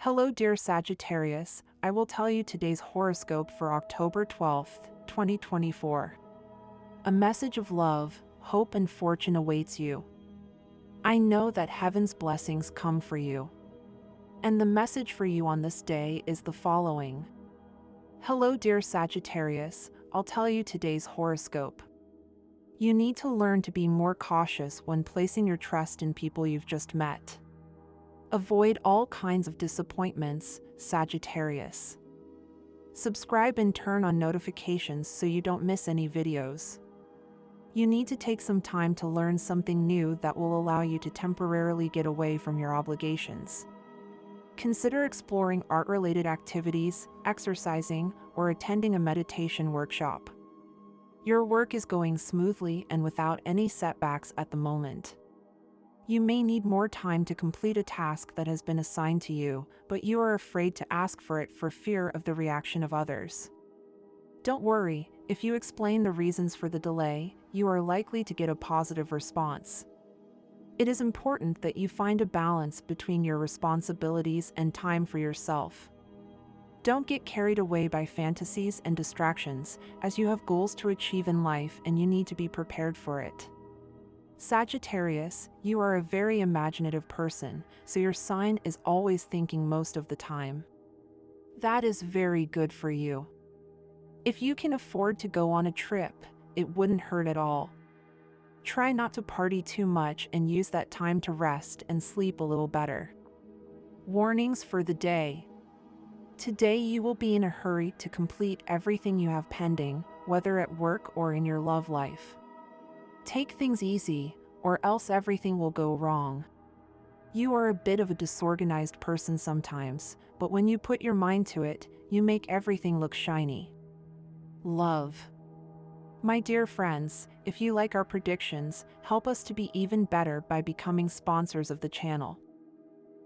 Hello, dear Sagittarius. I will tell you today's horoscope for October 12th, 2024. A message of love, hope, and fortune awaits you. I know that heaven's blessings come for you. And the message for you on this day is the following. Hello, dear Sagittarius. I'll tell you today's horoscope. You need to learn to be more cautious when placing your trust in people you've just met. Avoid all kinds of disappointments, Sagittarius. Subscribe and turn on notifications so you don't miss any videos. You need to take some time to learn something new that will allow you to temporarily get away from your obligations. Consider exploring art-related activities, exercising, or attending a meditation workshop. Your work is going smoothly and without any setbacks at the moment. You may need more time to complete a task that has been assigned to you, but you are afraid to ask for it for fear of the reaction of others. Don't worry, if you explain the reasons for the delay, you are likely to get a positive response. It is important that you find a balance between your responsibilities and time for yourself. Don't get carried away by fantasies and distractions, as you have goals to achieve in life and you need to be prepared for it. Sagittarius, you are a very imaginative person, so your sign is always thinking most of the time. That is very good for you. If you can afford to go on a trip, it wouldn't hurt at all. Try not to party too much and use that time to rest and sleep a little better. Warnings for the day. Today you will be in a hurry to complete everything you have pending, whether at work or in your love life. Take things easy, or else everything will go wrong. You are a bit of a disorganized person sometimes, but when you put your mind to it, you make everything look shiny. Love. My dear friends, if you like our predictions, help us to be even better by becoming sponsors of the channel.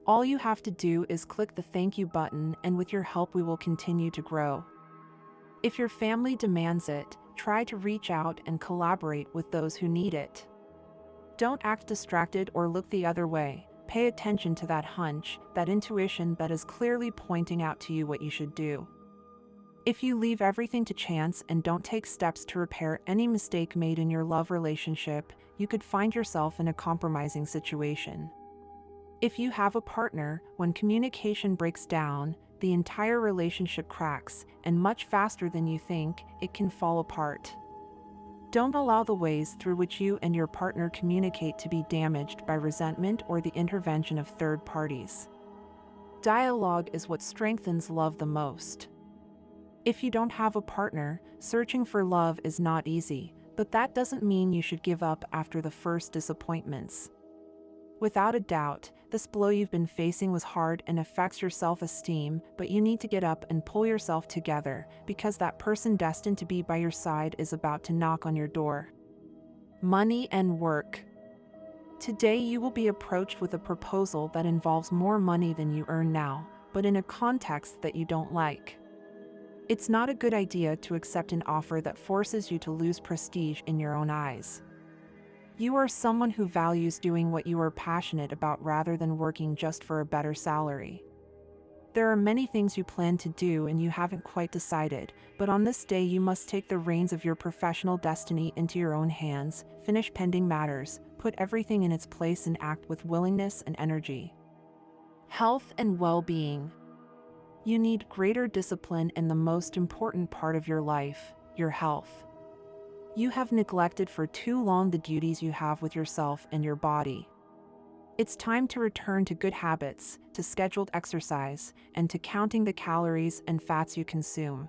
All you have to do is click the thank you button, and with your help we will continue to grow. If your family demands it, try to reach out and collaborate with those who need it. Don't act distracted or look the other way. Pay attention to that hunch, that intuition that is clearly pointing out to you what you should do. If you leave everything to chance and don't take steps to repair any mistake made in your love relationship, you could find yourself in a compromising situation. If you have a partner, when communication breaks down, the entire relationship cracks, and much faster than you think, it can fall apart. Don't allow the ways through which you and your partner communicate to be damaged by resentment or the intervention of third parties. Dialogue is what strengthens love the most. If you don't have a partner, searching for love is not easy, but that doesn't mean you should give up after the first disappointments. Without a doubt, this blow you've been facing was hard and affects your self-esteem, but you need to get up and pull yourself together, because that person destined to be by your side is about to knock on your door. Money and work. Today you will be approached with a proposal that involves more money than you earn now, but in a context that you don't like. It's not a good idea to accept an offer that forces you to lose prestige in your own eyes. You are someone who values doing what you are passionate about rather than working just for a better salary. There are many things you plan to do and you haven't quite decided, but on this day you must take the reins of your professional destiny into your own hands, finish pending matters, put everything in its place and act with willingness and energy. Health and well-being. You need greater discipline in the most important part of your life, your health. You have neglected for too long the duties you have with yourself and your body. It's time to return to good habits, to scheduled exercise, and to counting the calories and fats you consume.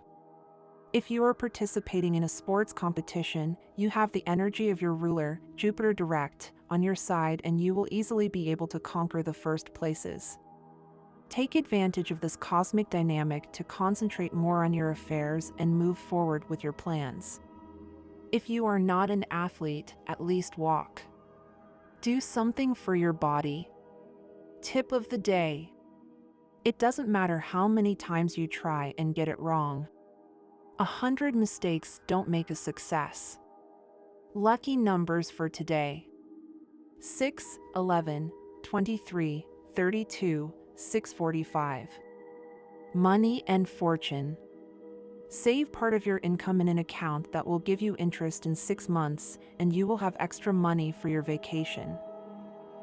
If you are participating in a sports competition, you have the energy of your ruler, Jupiter direct, on your side, and you will easily be able to conquer the first places. Take advantage of this cosmic dynamic to concentrate more on your affairs and move forward with your plans. If you are not an athlete, at least walk. Do something for your body. Tip of the day. It doesn't matter how many times you try and get it wrong. 100 mistakes don't make a success. Lucky numbers for today. 6, 11, 23, 32, 6:45. Money and fortune. Save part of your income in an account that will give you interest in 6 months, and you will have extra money for your vacation.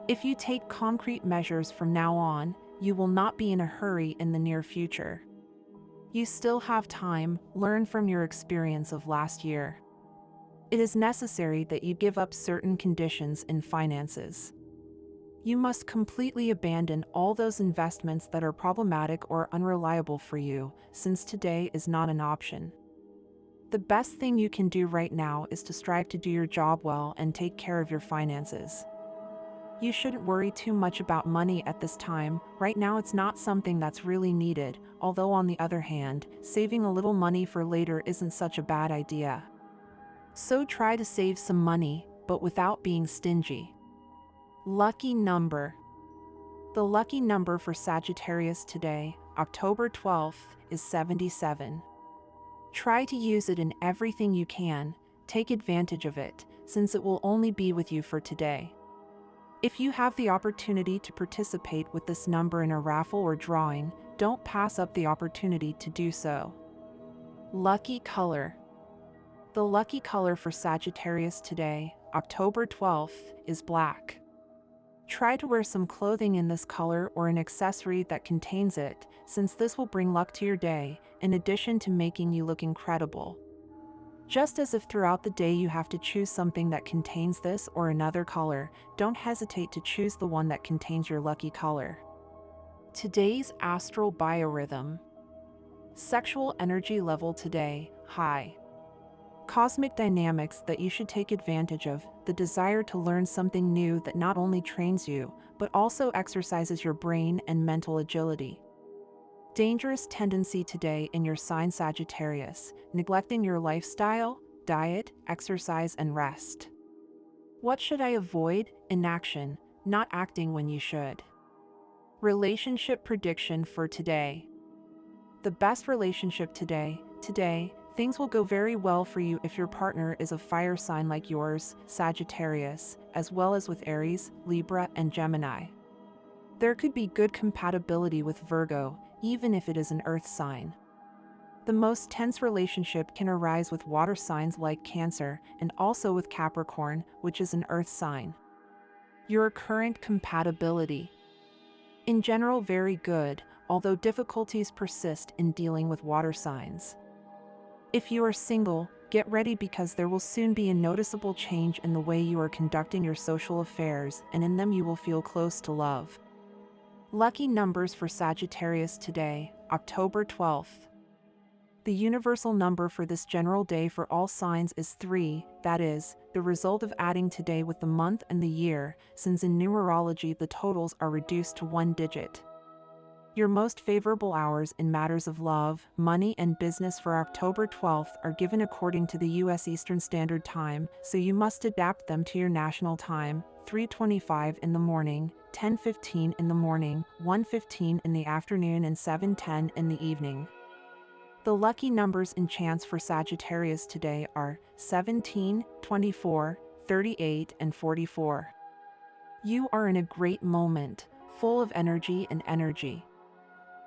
If you take concrete measures from now on, you will not be in a hurry in the near future. You still have time. Learn from your experience of last year. It is necessary that you give up certain conditions in finances. You must completely abandon all those investments that are problematic or unreliable for you, since today is not an option. The best thing you can do right now is to strive to do your job well and take care of your finances. You shouldn't worry too much about money at this time. Right now it's not something that's really needed, although on the other hand, saving a little money for later isn't such a bad idea. So try to save some money, but without being stingy. Lucky number. The lucky number for Sagittarius today, October 12th, is 77. Try to use it in everything you can. Take advantage of it, since it will only be with you for today. If you have the opportunity to participate with this number in a raffle or drawing, don't pass up the opportunity to do so. Lucky color. The lucky color for Sagittarius today, October 12th, is black. Try to wear some clothing in this color or an accessory that contains it, since this will bring luck to your day, in addition to making you look incredible. Just as if throughout the day you have to choose something that contains this or another color, don't hesitate to choose the one that contains your lucky color. Today's astral biorhythm. Sexual energy level today, high. Cosmic dynamics that you should take advantage of, the desire to learn something new that not only trains you, but also exercises your brain and mental agility. Dangerous tendency today in your sign Sagittarius, neglecting your lifestyle, diet, exercise, and rest. What should I avoid? Inaction, not acting when you should. Relationship prediction for today. The best relationship today, things will go very well for you if your partner is a fire sign like yours, Sagittarius, as well as with Aries, Libra, and Gemini. There could be good compatibility with Virgo, even if it is an earth sign. The most tense relationship can arise with water signs like Cancer, and also with Capricorn, which is an earth sign. Your current compatibility. In general, very good, although difficulties persist in dealing with water signs. If you are single, get ready because there will soon be a noticeable change in the way you are conducting your social affairs, and in them you will feel close to love. Lucky numbers for Sagittarius today, October 12th. The universal number for this general day for all signs is 3, that is, the result of adding today with the month and the year, since in numerology the totals are reduced to 1 digit. Your most favorable hours in matters of love, money, and business for October 12th are given according to the U.S. Eastern Standard Time, so you must adapt them to your national time: 3:25 in the morning, 10:15 in the morning, 1:15 in the afternoon, and 7:10 in the evening. The lucky numbers and chance for Sagittarius today are 17, 24, 38, and 44. You are in a great moment, full of energy and energy.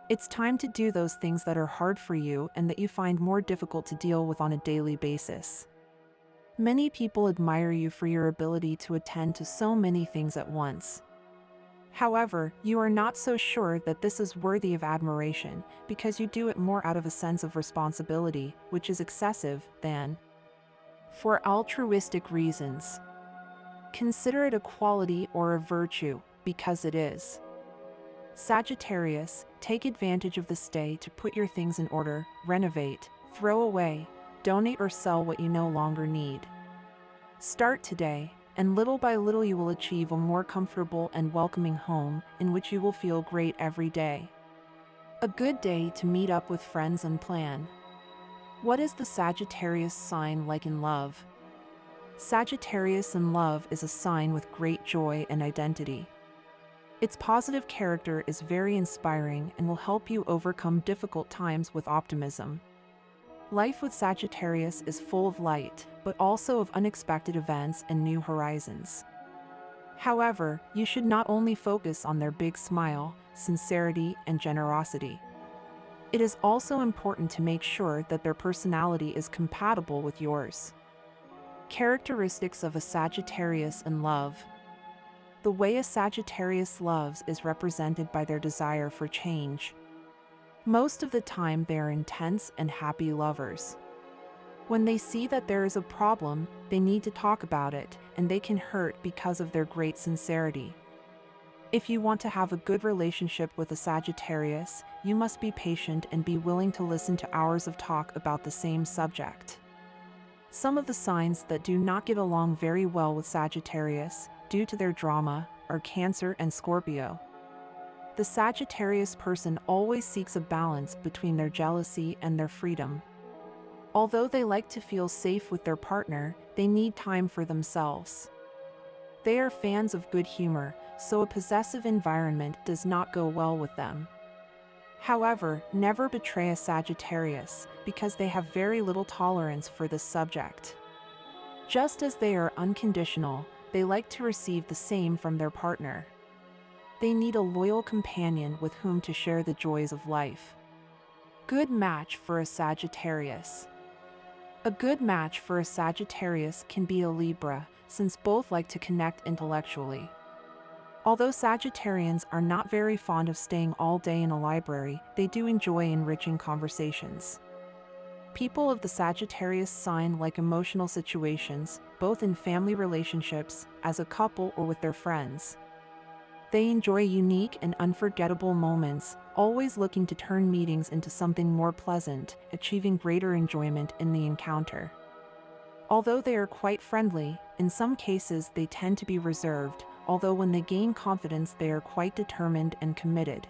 It's time to do those things that are hard for you and that you find more difficult to deal with on a daily basis. Many people admire you for your ability to attend to so many things at once. However, you are not so sure that this is worthy of admiration, because you do it more out of a sense of responsibility, which is excessive, than for altruistic reasons. Consider it a quality or a virtue, because it is. Sagittarius, take advantage of this day to put your things in order, renovate, throw away, donate, or sell what you no longer need. Start today, and little by little you will achieve a more comfortable and welcoming home, in which you will feel great every day. A good day to meet up with friends and plan. What is the Sagittarius sign like in love? Sagittarius in love is a sign with great joy and identity. Its positive character is very inspiring and will help you overcome difficult times with optimism. Life with Sagittarius is full of light, but also of unexpected events and new horizons. However, you should not only focus on their big smile, sincerity, and generosity. It is also important to make sure that their personality is compatible with yours. Characteristics of a Sagittarius in love. The way a Sagittarius loves is represented by their desire for change. Most of the time, they are intense and happy lovers. When they see that there is a problem, they need to talk about it, and they can hurt because of their great sincerity. If you want to have a good relationship with a Sagittarius, you must be patient and be willing to listen to hours of talk about the same subject. Some of the signs that do not get along very well with Sagittarius, due to their drama, are Cancer and Scorpio. The Sagittarius person always seeks a balance between their jealousy and their freedom. Although they like to feel safe with their partner, they need time for themselves. They are fans of good humor, so a possessive environment does not go well with them. However, never betray a Sagittarius, because they have very little tolerance for this subject. Just as they are unconditional, they like to receive the same from their partner. They need a loyal companion with whom to share the joys of life. Good match for a Sagittarius. A good match for a Sagittarius can be a Libra, since both like to connect intellectually. Although Sagittarians are not very fond of staying all day in a library, they do enjoy enriching conversations. People of the Sagittarius sign like emotional situations, both in family relationships, as a couple, or with their friends. They enjoy unique and unforgettable moments, always looking to turn meetings into something more pleasant, achieving greater enjoyment in the encounter. Although they are quite friendly, in some cases they tend to be reserved, although when they gain confidence they are quite determined and committed.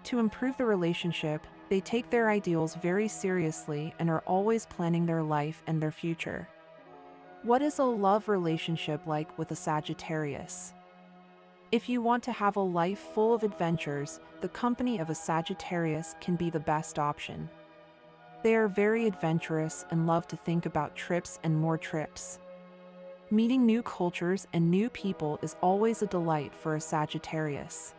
To improve the relationship, they take their ideals very seriously and are always planning their life and their future. What is a love relationship like with a Sagittarius? If you want to have a life full of adventures, the company of a Sagittarius can be the best option. They are very adventurous and love to think about trips and more trips. Meeting new cultures and new people is always a delight for a Sagittarius.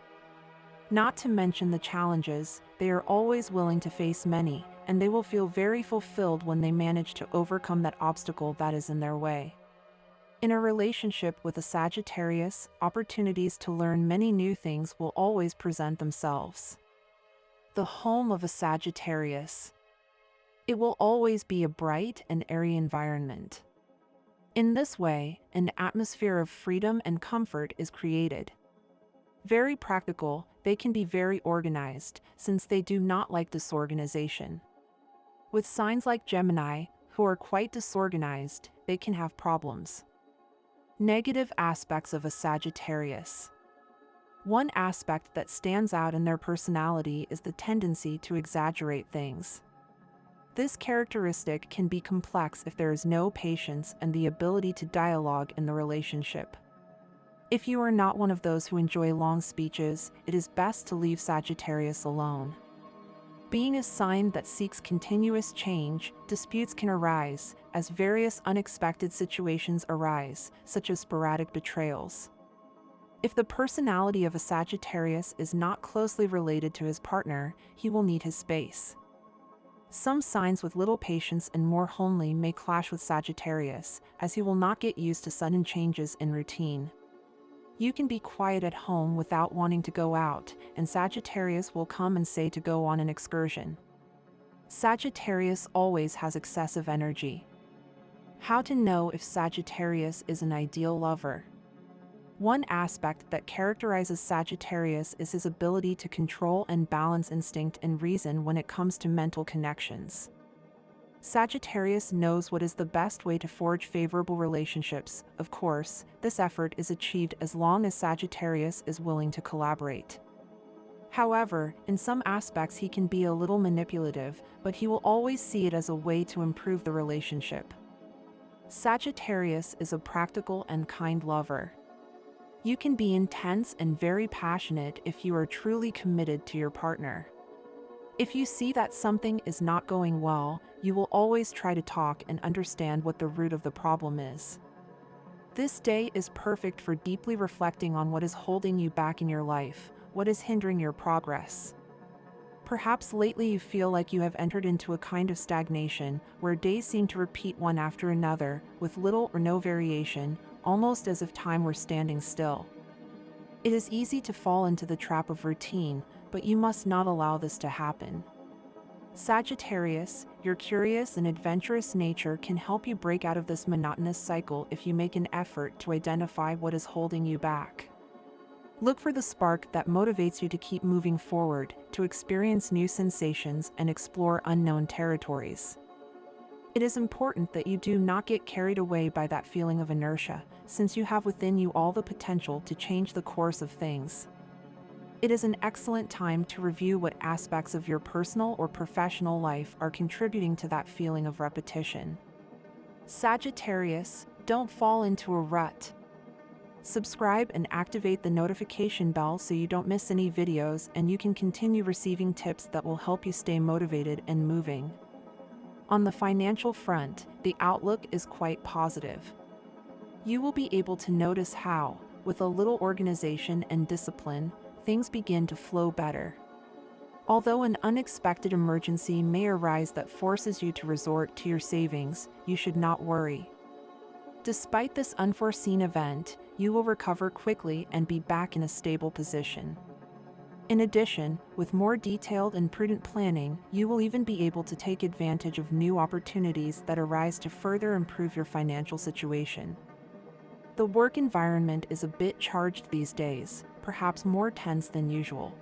Not to mention the challenges, they are always willing to face many, and they will feel very fulfilled when they manage to overcome that obstacle that is in their way. In a relationship with a Sagittarius, opportunities to learn many new things will always present themselves. The home of a Sagittarius. It will always be a bright and airy environment. In this way, an atmosphere of freedom and comfort is created. Very practical, they can be very organized, since they do not like disorganization. With signs like Gemini, who are quite disorganized, they can have problems. Negative aspects of a Sagittarius. One aspect that stands out in their personality is the tendency to exaggerate things. This characteristic can be complex if there is no patience and the ability to dialogue in the relationship. If you are not one of those who enjoy long speeches, it is best to leave Sagittarius alone. Being a sign that seeks continuous change, disputes can arise, as various unexpected situations arise, such as sporadic betrayals. If the personality of a Sagittarius is not closely related to his partner, he will need his space. Some signs with little patience and more homely may clash with Sagittarius, as he will not get used to sudden changes in routine. You can be quiet at home without wanting to go out, and Sagittarius will come and say to go on an excursion. Sagittarius always has excessive energy. How to know if Sagittarius is an ideal lover? One aspect that characterizes Sagittarius is his ability to control and balance instinct and reason when it comes to mental connections. Sagittarius knows what is the best way to forge favorable relationships. Of course, this effort is achieved as long as Sagittarius is willing to collaborate. However, in some aspects he can be a little manipulative, but he will always see it as a way to improve the relationship. Sagittarius is a practical and kind lover. You can be intense and very passionate if you are truly committed to your partner. If you see that something is not going well, you will always try to talk and understand what the root of the problem is. This day is perfect for deeply reflecting on what is holding you back in your life, what is hindering your progress. Perhaps lately you feel like you have entered into a kind of stagnation, where days seem to repeat one after another, with little or no variation, almost as if time were standing still. It is easy to fall into the trap of routine, but you must not allow this to happen. Sagittarius, your curious and adventurous nature can help you break out of this monotonous cycle if you make an effort to identify what is holding you back. Look for the spark that motivates you to keep moving forward, to experience new sensations and explore unknown territories. It is important that you do not get carried away by that feeling of inertia, since you have within you all the potential to change the course of things. It is an excellent time to review what aspects of your personal or professional life are contributing to that feeling of repetition. Sagittarius, don't fall into a rut. Subscribe and activate the notification bell so you don't miss any videos, and you can continue receiving tips that will help you stay motivated and moving. On the financial front, the outlook is quite positive. You will be able to notice how, with a little organization and discipline, things begin to flow better. Although an unexpected emergency may arise that forces you to resort to your savings, you should not worry. Despite this unforeseen event, you will recover quickly and be back in a stable position. In addition, with more detailed and prudent planning, you will even be able to take advantage of new opportunities that arise to further improve your financial situation. The work environment is a bit charged these days, perhaps more tense than usual.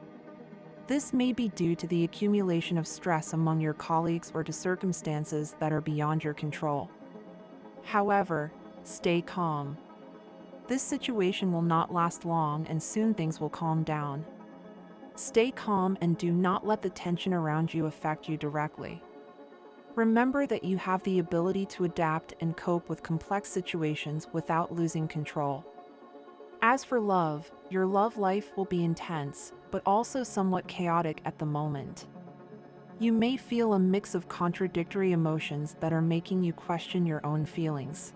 This may be due to the accumulation of stress among your colleagues or to circumstances that are beyond your control. However, stay calm. This situation will not last long, and soon things will calm down. Stay calm and do not let the tension around you affect you directly. Remember that you have the ability to adapt and cope with complex situations without losing control. As for love, your love life will be intense, but also somewhat chaotic at the moment. You may feel a mix of contradictory emotions that are making you question your own feelings.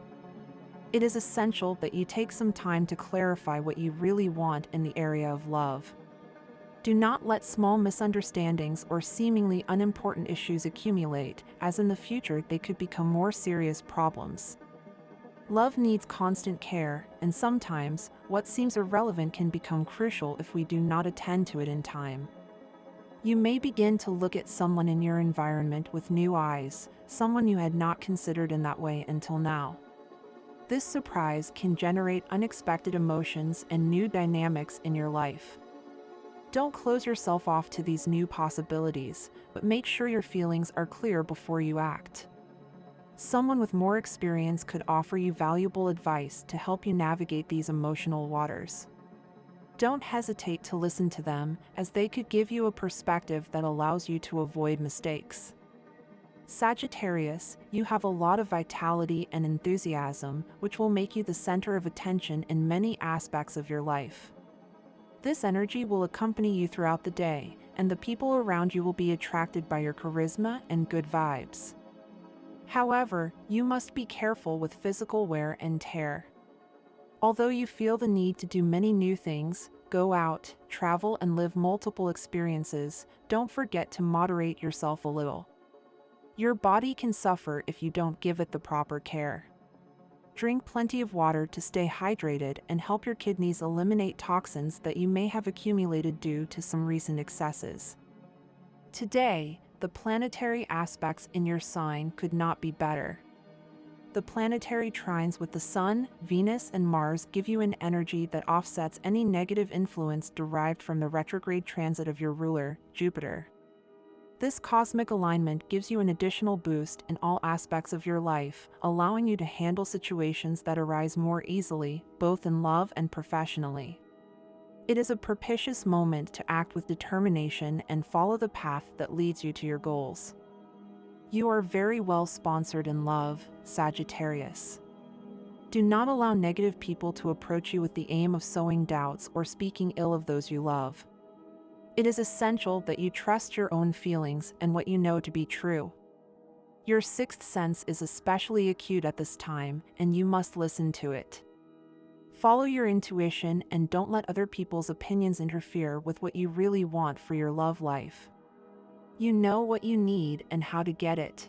It is essential that you take some time to clarify what you really want in the area of love. Do not let small misunderstandings or seemingly unimportant issues accumulate, as in the future they could become more serious problems. Love needs constant care, and sometimes, what seems irrelevant can become crucial if we do not attend to it in time. You may begin to look at someone in your environment with new eyes, someone you had not considered in that way until now. This surprise can generate unexpected emotions and new dynamics in your life. Don't close yourself off to these new possibilities, but make sure your feelings are clear before you act. Someone with more experience could offer you valuable advice to help you navigate these emotional waters. Don't hesitate to listen to them, as they could give you a perspective that allows you to avoid mistakes. Sagittarius, you have a lot of vitality and enthusiasm, which will make you the center of attention in many aspects of your life. This energy will accompany you throughout the day, and the people around you will be attracted by your charisma and good vibes. However, you must be careful with physical wear and tear. Although you feel the need to do many new things, go out, travel, and live multiple experiences, don't forget to moderate yourself a little. Your body can suffer if you don't give it the proper care. Drink plenty of water to stay hydrated and help your kidneys eliminate toxins that you may have accumulated due to some recent excesses. Today, the planetary aspects in your sign could not be better. The planetary trines with the Sun, Venus, and Mars give you an energy that offsets any negative influence derived from the retrograde transit of your ruler, Jupiter. This cosmic alignment gives you an additional boost in all aspects of your life, allowing you to handle situations that arise more easily, both in love and professionally. It is a propitious moment to act with determination and follow the path that leads you to your goals. You are very well sponsored in love, Sagittarius. Do not allow negative people to approach you with the aim of sowing doubts or speaking ill of those you love. It is essential that you trust your own feelings and what you know to be true. Your sixth sense is especially acute at this time, and you must listen to it. Follow your intuition and don't let other people's opinions interfere with what you really want for your love life. You know what you need and how to get it.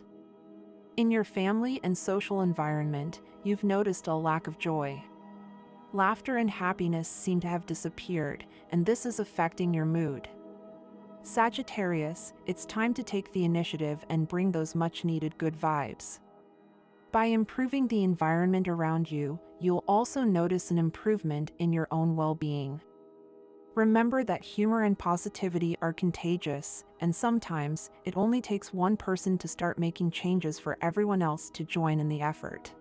In your family and social environment, you've noticed a lack of joy. Laughter and happiness seem to have disappeared, and this is affecting your mood. Sagittarius, it's time to take the initiative and bring those much-needed good vibes. By improving the environment around you, you'll also notice an improvement in your own well-being. Remember that humor and positivity are contagious, and sometimes it only takes one person to start making changes for everyone else to join in the effort.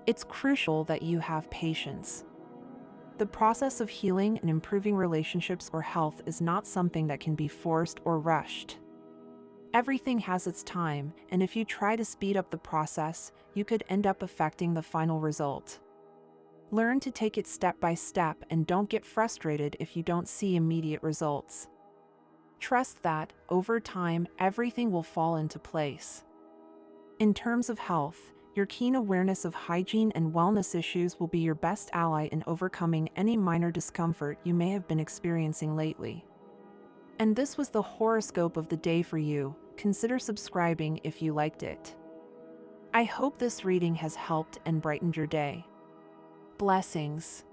It's crucial that you have patience. The process of healing and improving relationships or health is not something that can be forced or rushed. Everything has its time, and if you try to speed up the process, you could end up affecting the final result. Learn to take it step by step and don't get frustrated if you don't see immediate results. Trust that, over time, everything will fall into place. In terms of health, your keen awareness of hygiene and wellness issues will be your best ally in overcoming any minor discomfort you may have been experiencing lately. And this was the horoscope of the day for you. Consider subscribing if you liked it. I hope this reading has helped and brightened your day. Blessings.